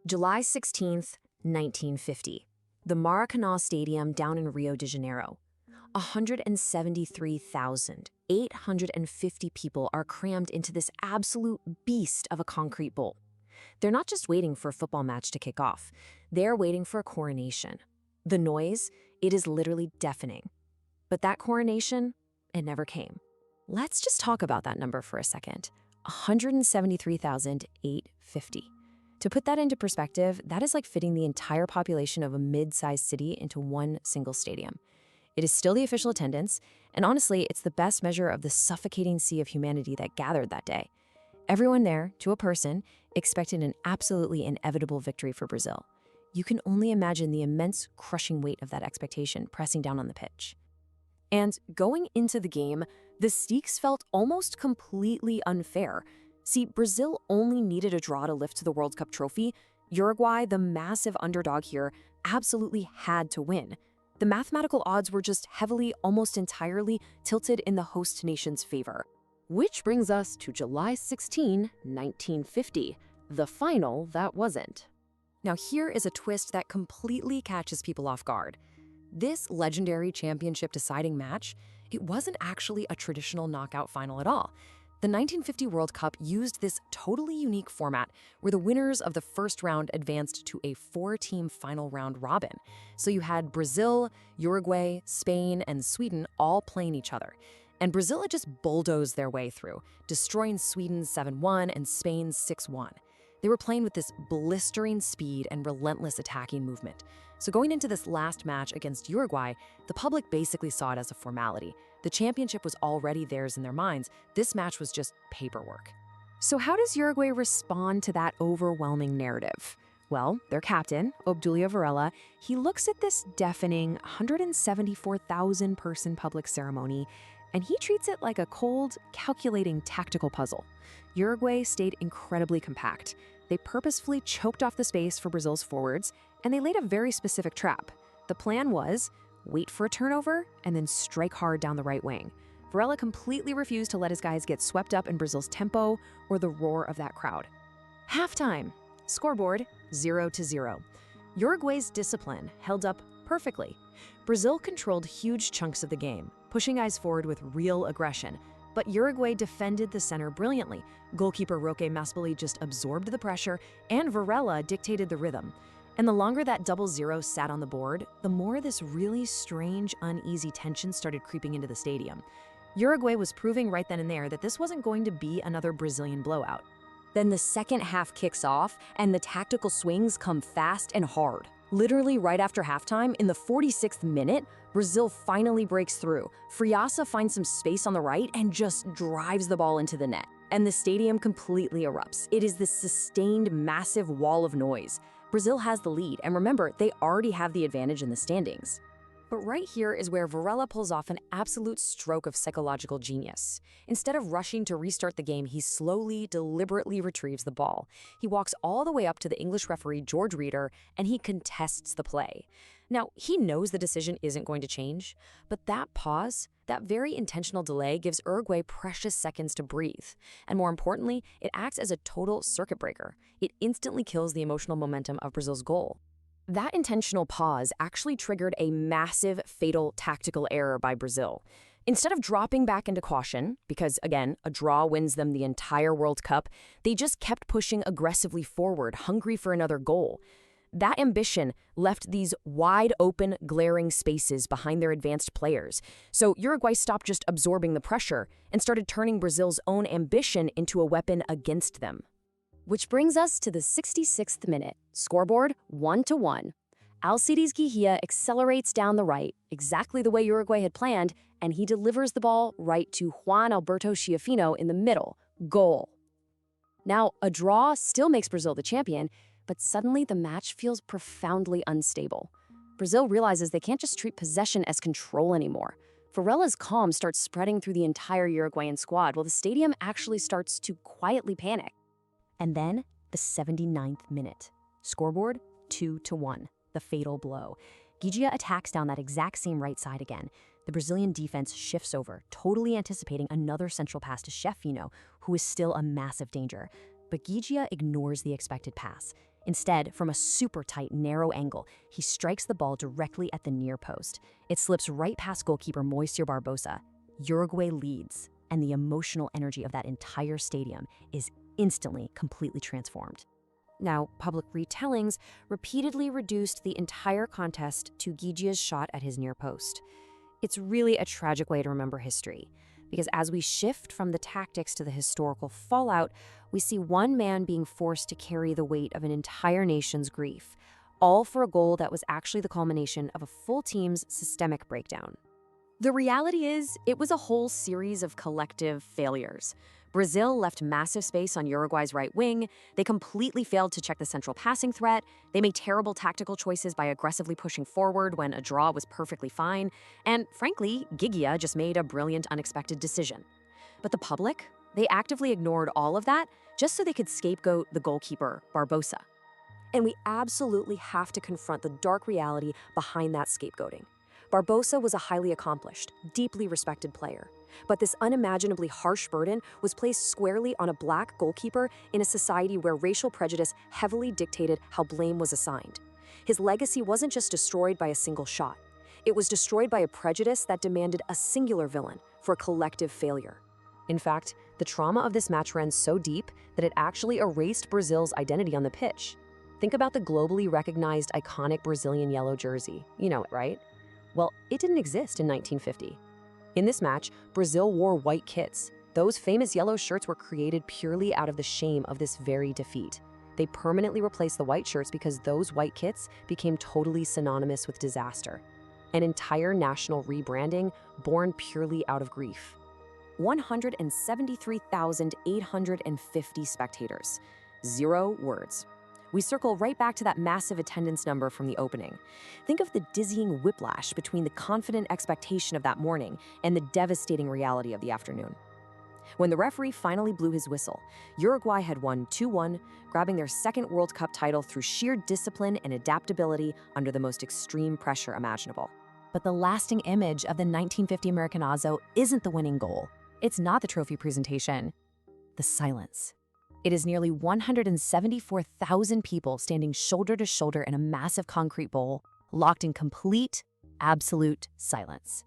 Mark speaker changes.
Speaker 1: July 16th, 1950. The Maracanã Stadium down in Rio de Janeiro. 173,850 people are crammed into this absolute beast of a concrete bowl. They're not just waiting for a football match to kick off. They're waiting for a coronation. The noise, it is literally deafening. But that coronation, it never came. Let's just talk about that number for a second. 173,850. To put that into perspective, that is like fitting the entire population of a mid-sized city into one single stadium. It is still the official attendance, and honestly, it's the best measure of the suffocating sea of humanity that gathered that day. Everyone there, to a person, expected an absolutely inevitable victory for Brazil. You can only imagine the immense, crushing weight of that expectation pressing down on the pitch. And going into the game, the stakes felt almost completely unfair. See, Brazil only needed a draw to lift the World Cup trophy. Uruguay, the massive underdog here, absolutely had to win. The mathematical odds were just heavily, almost entirely, tilted in the host nation's favor. Which brings us to July 16, 1950, the final that wasn't. Now here is a twist that completely catches people off guard. This legendary championship deciding match, it wasn't actually a traditional knockout final at all. The 1950 World Cup used this totally unique format where the winners of the first round advanced to a 4-team final round robin. So you had Brazil, Uruguay, Spain, and Sweden all playing each other. And Brazil had just bulldozed their way through, destroying Sweden's 7-1 and Spain's 6-1. They were playing with this blistering speed and relentless attacking movement. So going into this last match against Uruguay, the public basically saw it as a formality. The championship was already theirs in their minds. This match was just paperwork. So how does Uruguay respond to that overwhelming narrative? Well, their captain, Obdulio Varela, he looks at this deafening 174,000-person public ceremony, and he treats it like a cold, calculating tactical puzzle. Uruguay stayed incredibly compact. They purposefully choked off the space for Brazil's forwards, and they laid a very specific trap. The plan was wait for a turnover and then strike hard down the right wing. Varela completely refused to let his guys get swept up in Brazil's tempo or the roar of that crowd. Halftime. Scoreboard 0-0. Uruguay's discipline held up perfectly. Brazil controlled huge chunks of the game, pushing guys forward with real aggression. But Uruguay defended the center brilliantly. Goalkeeper Roque Maspoli just absorbed the pressure, and Varela dictated the rhythm. And the longer that 0-0 sat on the board, the more this really strange, uneasy tension started creeping into the stadium. Uruguay was proving right then and there that this wasn't going to be another Brazilian blowout. Then the second half kicks off, and the tactical swings come fast and hard. Literally right after halftime, in the 46th minute, Brazil finally breaks through. Friaça finds some space on the right and just drives the ball into the net. And the stadium completely erupts. It is this sustained, massive wall of noise. Brazil has the lead, and remember, they already have the advantage in the standings. But right here is where Varela pulls off an absolute stroke of psychological genius. Instead of rushing to restart the game, he slowly, deliberately retrieves the ball. He walks all the way up to the English referee, George Reeder, and he contests the play. Now, he knows the decision isn't going to change, but that pause, that very intentional delay gives Uruguay precious seconds to breathe. And more importantly, it acts as a total circuit breaker. It instantly kills the emotional momentum of Brazil's goal. That intentional pause actually triggered a massive, fatal tactical error by Brazil. Instead of dropping back into caution, because again, a draw wins them the entire World Cup, they just kept pushing aggressively forward, hungry for another goal. That ambition left these wide open, glaring spaces behind their advanced players. So Uruguay stopped just absorbing the pressure and started turning Brazil's own ambition into a weapon against them. Which brings us to the 66th minute. Scoreboard 1-1. Alcides Ghiggia accelerates down the right, exactly the way Uruguay had planned, and he delivers the ball right to Juan Alberto Schiaffino in the middle. Goal. Now, a draw still makes Brazil the champion, but suddenly the match feels profoundly unstable. Brazil realizes they can't just treat possession as control anymore. Varela's calm starts spreading through the entire Uruguayan squad, while the stadium actually starts to quietly panic. And then, the 79th minute. Scoreboard 2-1, the fatal blow. Ghiggia attacks down that exact same right side again. The Brazilian defense shifts over, totally anticipating another central pass to Schiaffino, who is still a massive danger. But Ghiggia ignores the expected pass.
Speaker 2: Instead, from a super tight, narrow angle, he strikes the ball directly at the near post. It slips right past goalkeeper Moisir Barbosa. Uruguay leads, and the emotional energy of that entire stadium is instantly completely transformed.
Speaker 1: Now, public retellings repeatedly reduced the entire contest to Ghiggia's shot at his near post. It's really a tragic way to remember history, because as we shift from the tactics to the historical fallout, we see one man being forced to carry the weight of an entire nation's grief, all for a goal that was actually the culmination of a full team's systemic breakdown.
Speaker 2: The reality is, it was a whole series of collective failures. Brazil left massive space on Uruguay's right wing, they completely failed to check the central passing threat, they made terrible tactical choices by aggressively pushing forward when a draw was perfectly fine, and frankly, Ghiggia just made a brilliant, unexpected decision. But the public? They actively ignored all of that just so they could scapegoat the goalkeeper, Barbosa.
Speaker 1: And we absolutely have to confront the dark reality behind that scapegoating. Barbosa was a highly accomplished, deeply respected player. But this unimaginably harsh burden was placed squarely on a black goalkeeper in a society where racial prejudice heavily dictated how blame was assigned. His legacy wasn't just destroyed by a single shot. It was destroyed by a prejudice that demanded a singular villain for a collective failure. In fact, the trauma of this match ran so deep that it actually erased Brazil's identity on the pitch. Think about the globally recognized iconic Brazilian yellow jersey. You know it, right? Well, it didn't exist in 1950. In this match, Brazil wore white kits. Those famous yellow shirts were created purely out of the shame of this very defeat. They permanently replaced the white shirts because those white kits became totally synonymous with disaster. An entire national rebranding born purely out of grief. 173,850 spectators. 0 words. We circle right back to that massive attendance number from the opening. Think of the dizzying whiplash between the confident expectation of that morning and the devastating reality of the afternoon. When the referee finally blew his whistle, Uruguay had won 2-1, grabbing their second World Cup title through sheer discipline and adaptability under the most extreme pressure imaginable.
Speaker 2: But the lasting image of the 1950 Maracanazo isn't the winning goal. It's not the trophy presentation. The silence. It is nearly 174,000 people standing shoulder to shoulder in a massive concrete bowl, locked in complete, absolute silence.